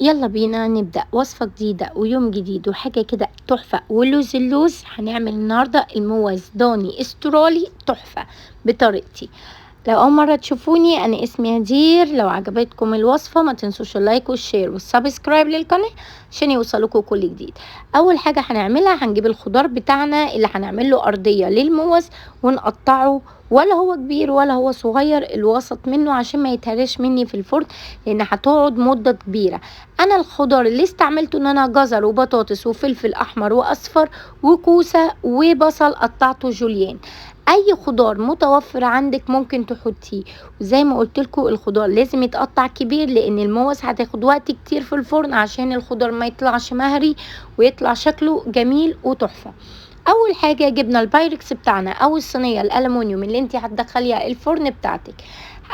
يلا بينا نبدأ وصفة جديدة ويوم جديد وحاجة كده تحفة. اللوز هنعمل النهاردة الموز ضاني استرالي تحفة بطريقتي. لو أول مرة تشوفوني أنا اسمي هدير. لو عجبتكم الوصفة ما تنسوش اللايك والشير والسبسكرايب للقناة عشان يوصلكوا كل جديد. أول حاجة هنعملها هنجيب الخضار بتاعنا اللي هنعمله أرضية للموز ونقطعه، ولا هو كبير ولا هو صغير، الوسط منه عشان ما يتهرش مني في الفرن لأن هتقعد مدة كبيرة. أنا الخضار اللي استعملته إن أنا جزر وبطاطس وفلفل أحمر وأصفر وكوسة وبصل قطعته جوليان. اي خضار متوفر عندك ممكن تحطيه، وزي ما قلت لكم الخضار لازم يتقطع كبير لان الموز هتاخد وقت كتير في الفرن عشان الخضار ما يطلعش مهري ويطلع شكله جميل وتحفه. اول حاجه جبنا البايركس بتاعنا او الصينيه الالومنيوم اللي انت هتدخليها الفرن بتاعتك.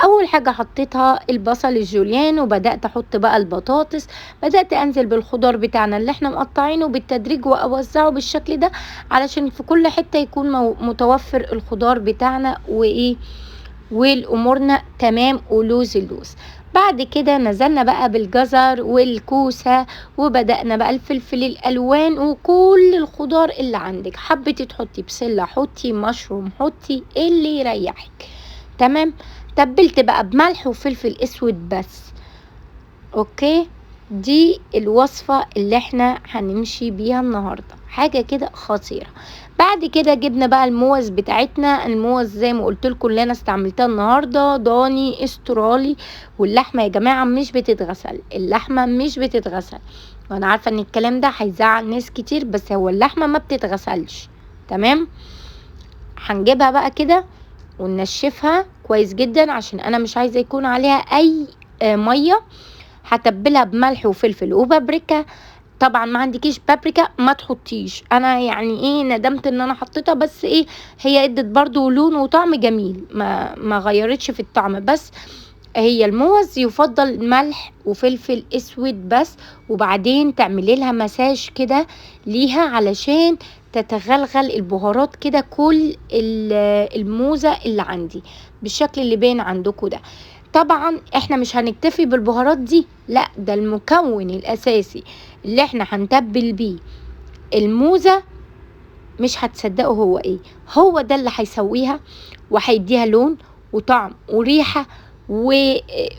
اول حاجه حطيتها البصل الجوليان وبدات احط بقى البطاطس، بدات انزل بالخضار بتاعنا اللي احنا مقطعينه بالتدريج واوزعه بالشكل ده علشان في كل حته يكون متوفر الخضار بتاعنا والامورنا تمام اللوز. بعد كده نزلنا بقى بالجزر والكوسة وبدأنا بقى الفلفل الألوان وكل الخضار اللي عندك. حبيتي تحطي بسلة حطي، مشروم حطي، اللي يريحك. تمام. تبلت بقى بملح وفلفل اسود بس. اوكي، دي الوصفة اللي احنا هنمشي بيها النهاردة، حاجة كده خطيرة. بعد كده جبنا بقى الموز بتاعتنا. الموز زي ما قلت لكم اللي انا استعملتها النهارده ضاني استرالي، واللحمه يا جماعه مش بتتغسل، اللحمه مش بتتغسل، وانا عارفه ان الكلام ده هيزعل ناس كتير بس هو اللحمه ما بتتغسلش. تمام. هنجيبها بقى كده وننشفها كويس جدا عشان انا مش عايزه يكون عليها اي ميه. هتبلها بملح وفلفل وبابريكا. طبعا ما عندكيش بابريكا ما تحطيش، انا يعني ايه ندمت ان انا حطيتها بس ايه هي ادت برضو لون وطعم جميل، ما غيرتش في الطعم. بس هي الموز يفضل ملح وفلفل اسود بس، وبعدين تعملي لها مساج كده ليها علشان تتغلغل البهارات كده كل الموزة اللي عندي بالشكل اللي باين عندكم ده. طبعا احنا مش هنكتفي بالبهارات دي، لا ده المكون الاساسي اللي احنا هنتبل بيه الموزة. مش هتصدقوا هو ايه، هو ده اللي هيسويها وهيديها لون وطعم وريحة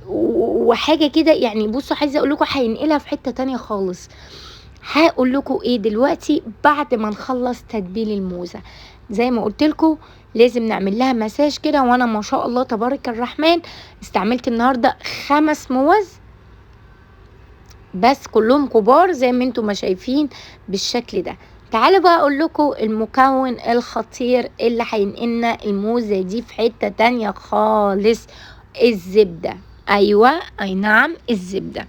وحاجة كده. يعني بصوا عايزة اقول لكم هينقلها في حتة تانية خالص. هقول لكم ايه دلوقتي بعد ما نخلص تتبيل الموزة. زي ما قلت لكم لازم نعمل لها مساج كده، وانا ما شاء الله تبارك الرحمن استعملت النهارده 5 موز بس كلهم كبار زي ما انتم ما شايفين بالشكل ده. تعالوا بقى اقول لكم المكون الخطير اللي هينقلنا الموزة دي في حتة تانية خالص، الزبدة. ايوه اي نعم الزبدة.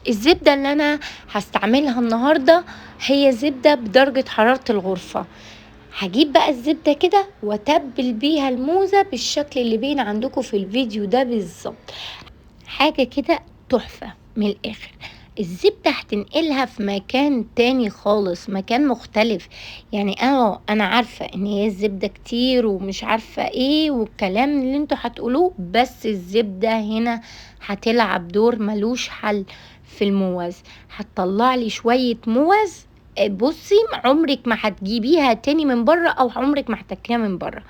الزبدة اللي انا هستعملها النهاردة هي زبدة بدرجة حرارة الغرفة. هجيب بقى الزبدة كده واتبل بيها الموزة بالشكل اللي بين عندكم في الفيديو ده بالظبط، حاجة كده تحفة من الاخر. الزبدة هتنقلها في مكان تاني خالص، مكان مختلف. يعني انا عارفة ان هي الزبدة كتير ومش عارفة ايه والكلام اللي انتوا هتقولوه، بس الزبدة هنا هتلعب دور ملوش حل في الموز. هتطلع لي شوية موز بصي عمرك ما هتجيبيها تاني من بره او عمرك ما هتاكليها من بره،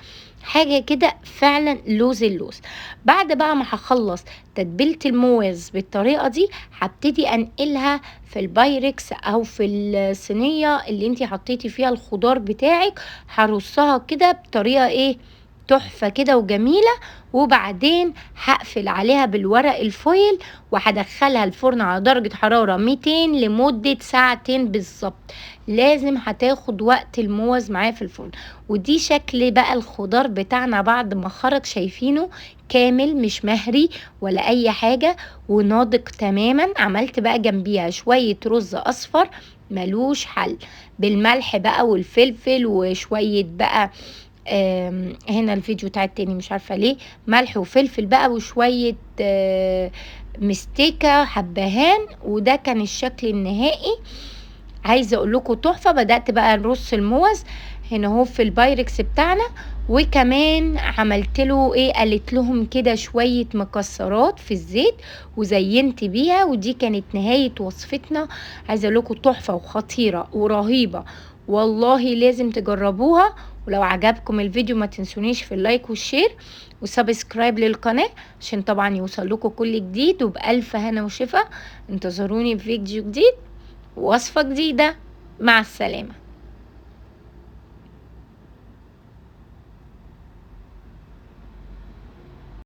حاجة كده فعلا اللوز. بعد بقى ما هخلص تتبيلة الموز بالطريقة دي هبتدي انقلها في البايركس او في الصينية اللي انتي حطيتي فيها الخضار بتاعك. هرصها كده بطريقة ايه تحفة كده وجميلة، وبعدين هقفل عليها بالورق الفويل وهدخلها الفرن على درجة حرارة 200 لمدة 2 بالظبط. لازم هتاخد وقت الموز معاه في الفرن. ودي شكل بقى الخضار بتاعنا بعد ما خرج، شايفينه كامل مش مهري ولا اي حاجة وناضج تماما. عملت بقى جنبيها شوية رز اصفر ملوش حل بالملح بقى والفلفل وشوية بقى هنا الفيديو بتاع التاني مش عارفة ليه ملح وفلفل بقى وشوية مستيكة حبهان، وده كان الشكل النهائي. عايزه اقول لكم تحفه. بدات بقى نرص الموز هنا اهو في البايركس بتاعنا. وكمان عملت له ايه، قلت لهم كده شوية مكسرات في الزيت وزينت بيها، ودي كانت نهاية وصفتنا. عايزة لكم تحفة وخطيرة ورهيبة، والله لازم تجربوها. ولو عجبكم الفيديو ما تنسونيش في اللايك والشير وسبسكرايب للقناة عشان طبعا يوصل لكم كل جديد. وبألف هنا وشفا انتظروني في فيديو جديد ووصفة جديدة. مع السلامة.